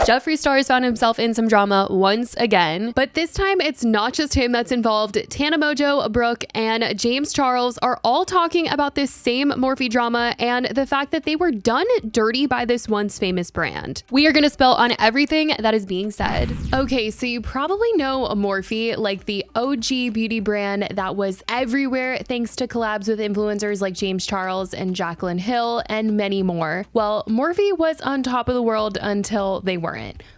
JeffreeStar has found himself in some drama once again, but this time it's not just him that's involved. TanaMongeau, Brooke, and James Charles are all talking about this same Morphe drama and the fact that they were done dirty by this once famous brand. We are going to spill on everything that is being said. Okay, so you probably know Morphe, like the OG beauty brand that was everywhere thanks to collabs with influencers like James Charles and Jaclyn Hill and many more. Well, Morphe was on top of the world until they weren't.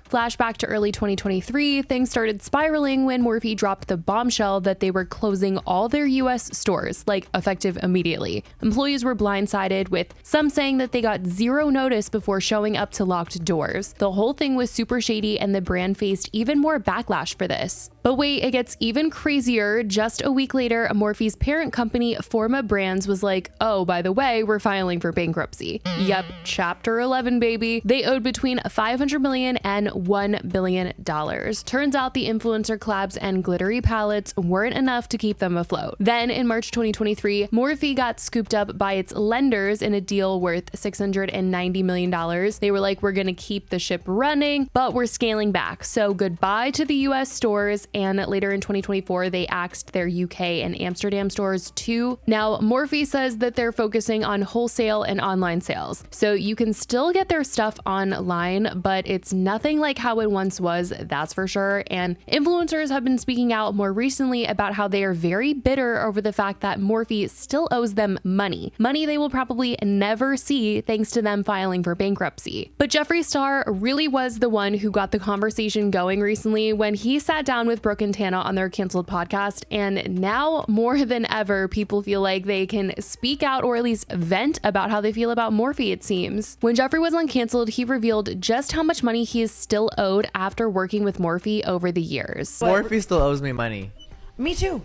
Flashback to early 2023, things started spiraling when Morphe dropped the bombshell that they were closing all their US stores, like effective immediately. Employees were blindsided, with some saying that they got zero notice before showing up to locked doors. The whole thing was super shady and the brand faced even more backlash for this. But wait, it gets even crazier. Just a week later, Morphe's parent company, Forma Brands, was like, oh, by the way, we're filing for bankruptcy. Yep, Chapter 11, baby. They owed between $500 million and $1 billion. Turns out the influencer collabs and glittery palettes weren't enough to keep them afloat. Then in March 2023, Morphe got scooped up by its lenders in a deal worth $690 million. They were like, we're gonna keep the ship running, but we're scaling back. So goodbye to the US stores. And later in 2024, they axed their UK and Amsterdam stores too. Now, Morphe says that they're focusing on wholesale and online sales. So you can still get their stuff online, but it's nothing like how it once was, that's for sure. And influencers have been speaking out more recently about how they are very bitter over the fact that Morphe still owes them money they will probably never see thanks to them filing for bankruptcy. But JeffreeStar really was the one who got the conversation going recently when he sat down with Brooke and Tana on their canceled podcast, and now more than ever, people feel like they can speak out or at least vent about how they feel about Morphe, it seems. When Jeffree was on Canceled, he revealed just how much money he is still owed after working with Morphe over the years. Morphe still owes me money. Me too.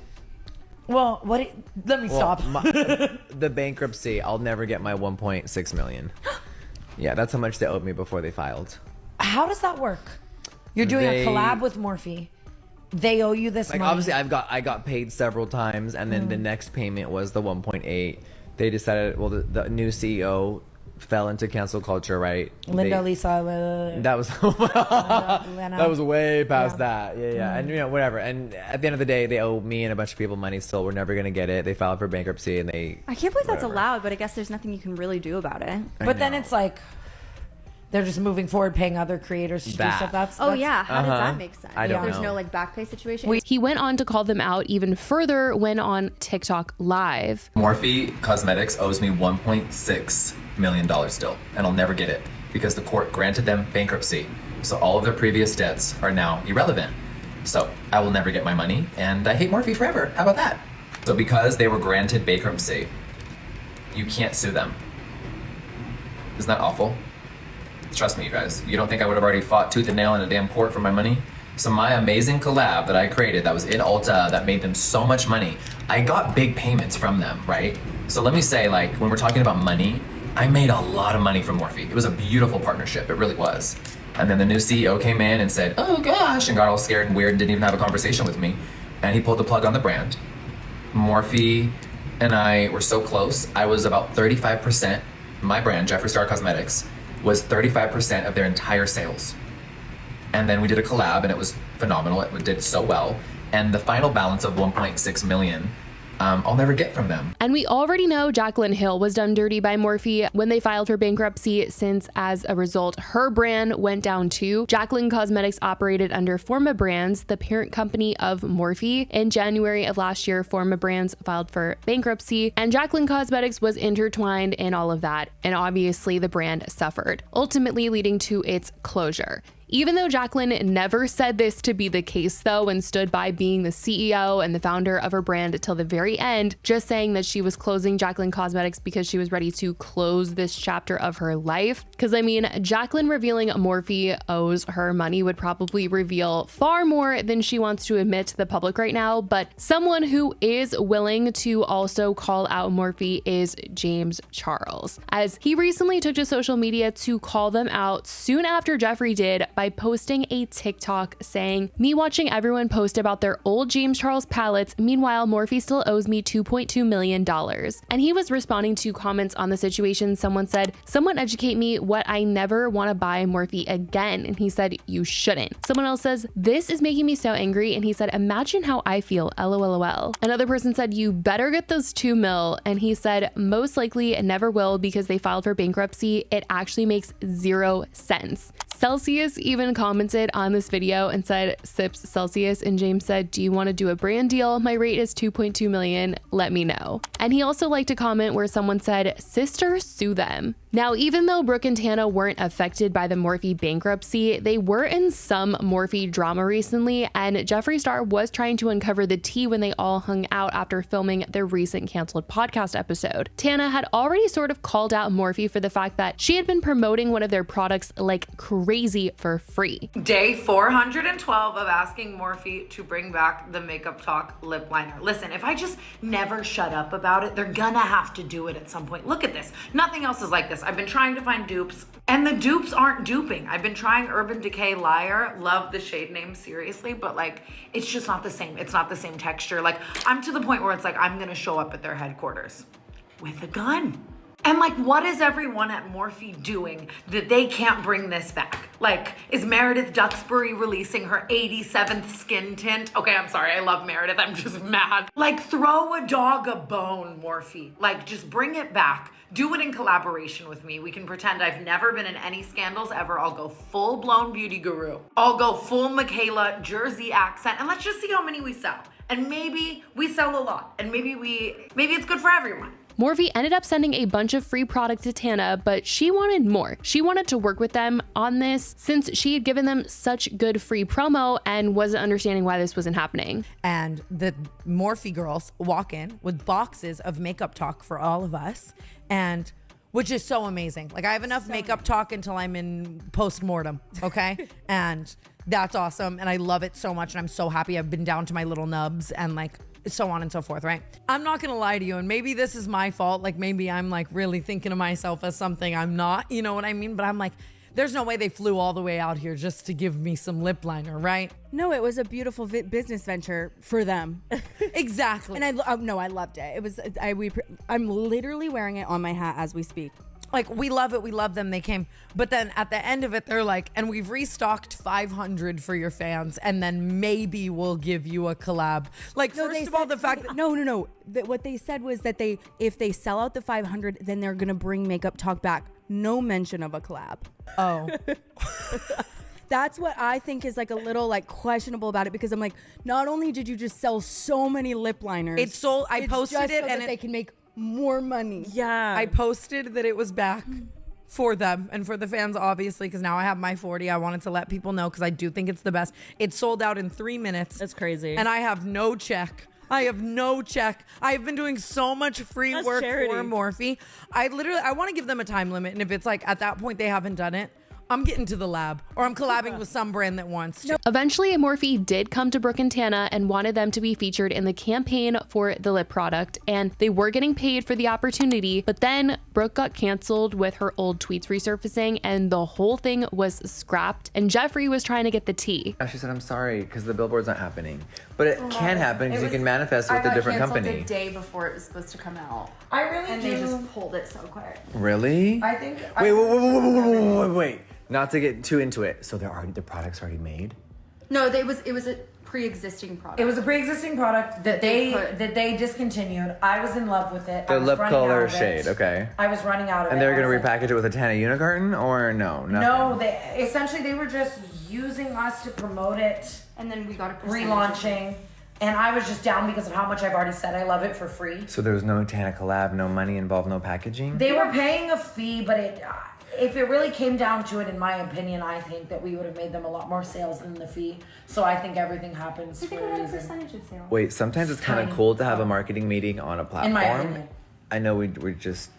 Well, let me stop. The bankruptcy, I'll never get my 1.6 million. Yeah, that's how much they owed me before they filed. How does that work? You're doing a collab with Morphe. They owe you this money. Obviously, I got paid several times, and then the next payment was the 1.8. They decided, well, the new CEO fell into cancel culture, right? Lisa. That was that was way past that. Yeah. And whatever. And at the end of the day, they owe me and a bunch of people money still. We're never gonna get it. They filed for bankruptcy, and I can't believe that's allowed, but I guess there's nothing you can really do about it. But then it's like, they're just moving forward, paying other creators to do stuff. How does that make sense? I don't know. There's no like back pay situation. He went on to call them out even further when on TikTok Live. Morphe Cosmetics owes me $1.6 million still, and I'll never get it because the court granted them bankruptcy. So all of their previous debts are now irrelevant. So I will never get my money, and I hate Morphe forever. How about that? So because they were granted bankruptcy, you can't sue them. Isn't that awful? Trust me, you guys. You don't think I would have already fought tooth and nail in a damn court for my money? So my amazing collab that I created that was in Ulta that made them so much money, I got big payments from them, right? So let me say, like, when we're talking about money, I made a lot of money from Morphe. It was a beautiful partnership. It really was. And then the new CEO came in and said, oh gosh, and got all scared and weird and didn't even have a conversation with me. And he pulled the plug on the brand. Morphe and I were so close. I was about 35%, my brand, JeffreeStar Cosmetics, was 35% of their entire sales. And then we did a collab and it was phenomenal. It did so well. And the final balance of 1.6 million, I'll never get from them. And we already know Jaclyn Hill was done dirty by Morphe when they filed for bankruptcy, since as a result, her brand went down too. Jaclyn Cosmetics operated under Forma Brands, the parent company of Morphe. In January of last year, Forma Brands filed for bankruptcy, and Jaclyn Cosmetics was intertwined in all of that. And obviously the brand suffered, ultimately leading to its closure. Even though Jaclyn never said this to be the case though, and stood by being the CEO and the founder of her brand till the very end, just saying that she was closing Jaclyn Cosmetics because she was ready to close this chapter of her life. Because I mean, Jaclyn revealing Morphe owes her money would probably reveal far more than she wants to admit to the public right now, but someone who is willing to also call out Morphe is James Charles, as he recently took to social media to call them out soon after Jeffree did by posting a TikTok saying, "Me watching everyone post about their old James Charles palettes, meanwhile Morphe still owes me $2.2 million." And he was responding to comments on the situation. Someone said, "Someone educate me what I never want to buy Morphe again." And he said, "You shouldn't." Someone else says, "This is making me so angry." And he said, "Imagine how I feel, LOLOL." Another person said, "You better get those 2 mil." And he said, "Most likely never will because they filed for bankruptcy. It actually makes 0 sense." Celsius even commented on this video and said, "Sips Celsius." And James said, "Do you want to do a brand deal? My rate is 2.2 million. Let me know." And he also liked a comment where someone said, "Sister, sue them." Now, even though Brooke and Tana weren't affected by the Morphe bankruptcy, they were in some Morphe drama recently, and JeffreeStar was trying to uncover the tea when they all hung out after filming their recent canceled podcast episode. Tana had already sort of called out Morphe for the fact that she had been promoting one of their products like crazy for free. Day 412 of asking Morphe to bring back the Makeup Talk lip liner. Listen, if I just never shut up about it, they're gonna have to do it at some point. Look at this. Nothing else is like this. I've been trying to find dupes, and the dupes aren't duping. I've been trying Urban Decay Liar. Love the shade name, seriously, but like, it's just not the same. It's not the same texture. Like, I'm to the point where it's like, I'm gonna show up at their headquarters with a gun. And like, what is everyone at Morphe doing that they can't bring this back? Like, is Meredith Duxbury releasing her 87th skin tint? Okay, I'm sorry, I love Meredith, I'm just mad. Like, throw a dog a bone, Morphe. Like, just bring it back. Do it in collaboration with me. We can pretend I've never been in any scandals ever. I'll go full-blown beauty guru. I'll go full Michaela Jersey accent, and let's just see how many we sell. And maybe we sell a lot, and maybe it's good for everyone. Morphe ended up sending a bunch of free product to Tana, but she wanted more. She wanted to work with them on this since she had given them such good free promo and wasn't understanding why this wasn't happening. And the Morphe girls walk in with boxes of Makeup Talk for all of us, and which is so amazing. Like, I have enough Makeup Talk until I'm in post-mortem, okay? And that's awesome, and I love it so much, and I'm so happy. I've been down to my little nubs and like so on and so forth, right? I'm not gonna lie to you, and maybe this is my fault. Like, maybe I'm like really thinking of myself as something I'm not, you know what I mean? But I'm like, there's no way they flew all the way out here just to give me some lip liner, right? No, it was a beautiful business venture for them. Exactly. And I loved it. It was, I'm literally wearing it on my hat as we speak. Like, we love it. We love them. They came. But then at the end of it, they're like, and we've restocked 500 for your fans, and then maybe we'll give you a collab. Like, No, first of all, the fact that... No. What they said was that if they sell out the 500, then they're going to bring Makeup Talk back. No mention of a collab. Oh. That's what I think is like a little like questionable about it, because I'm like, not only did you just sell so many lip liners, It's sold. I posted just it, so and that they can make more money. Yeah. I posted that it was back for them and for the fans, obviously, because now I have my 40. I wanted to let people know because I do think it's the best. It sold out in 3 minutes. That's crazy. And I have no check. I have been doing so much free work charity. for Morphe. I want to give them a time limit. And if it's like at that point they haven't done it, I'm getting to the lab, or I'm collabing with some brand that wants to. Eventually, Morphe did come to Brooke and Tana and wanted them to be featured in the campaign for the lip product, and they were getting paid for the opportunity, but then Brooke got canceled with her old tweets resurfacing, and the whole thing was scrapped, and Jeffree was trying to get the tea. She said, "I'm sorry, because the billboard's not happening." But it can happen because you can manifest with a different company. The day before it was supposed to come out. I really And do. they just pulled it so quick. Really? I think. Wait. Not to get too into it. So the product's already made? No, it was a pre-existing product. It was a pre-existing product that they discontinued. I was in love with it. The lip color shade, okay. I was running out of it. And they were going to repackage it with a Tana Unicarton, or no? Nothing? No, they were just using us to promote it, and then we got a percentage. relaunching. And I was just down because of how much I've already said I love it for free. So there was no Tana collab, no money involved, no packaging? They were paying a fee, but if it really came down to it, in my opinion, I think that we would have made them a lot more sales than the fee. So I think everything happens I think for we a got a reason. percentage of sales. Wait, sometimes it's kind of Tiny. cool to have a marketing meeting on a platform. In my opinion. I know we just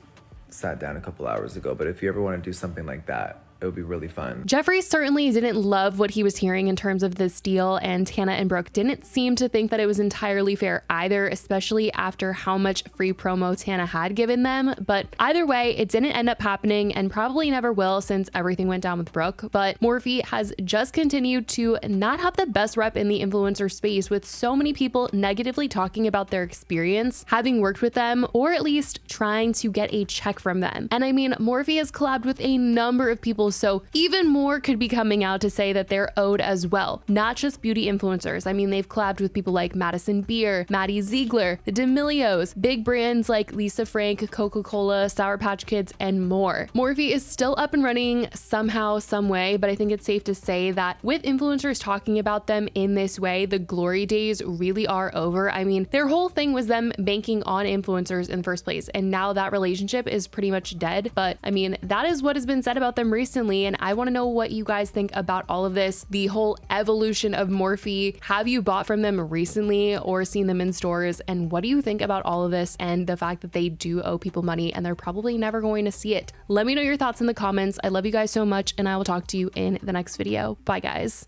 sat down a couple hours ago, but if you ever want to do something like that, it would be really fun. Jeffree certainly didn't love what he was hearing in terms of this deal, and Tana and Brooke didn't seem to think that it was entirely fair either, especially after how much free promo Tana had given them. But either way, it didn't end up happening and probably never will since everything went down with Brooke. But Morphe has just continued to not have the best rep in the influencer space, with so many people negatively talking about their experience having worked with them, or at least trying to get a check from them. And I mean, Morphe has collabed with a number of people, so even more could be coming out to say that they're owed as well. Not just beauty influencers. I mean, they've collabed with people like Madison Beer, Maddie Ziegler, the D'Amelios, big brands like Lisa Frank, Coca-Cola, Sour Patch Kids, and more. Morphe is still up and running somehow, some way, but I think it's safe to say that with influencers talking about them in this way, the glory days really are over. I mean, their whole thing was them banking on influencers in the first place, and now that relationship is pretty much dead. But I mean, that is what has been said about them recently, and I want to know what you guys think about all of this, the whole evolution of Morphe. Have you bought from them recently or seen them in stores? And what do you think about all of this and the fact that they do owe people money and they're probably never going to see it? Let me know your thoughts in the comments. I love you guys so much, and I will talk to you in the next video. Bye, guys.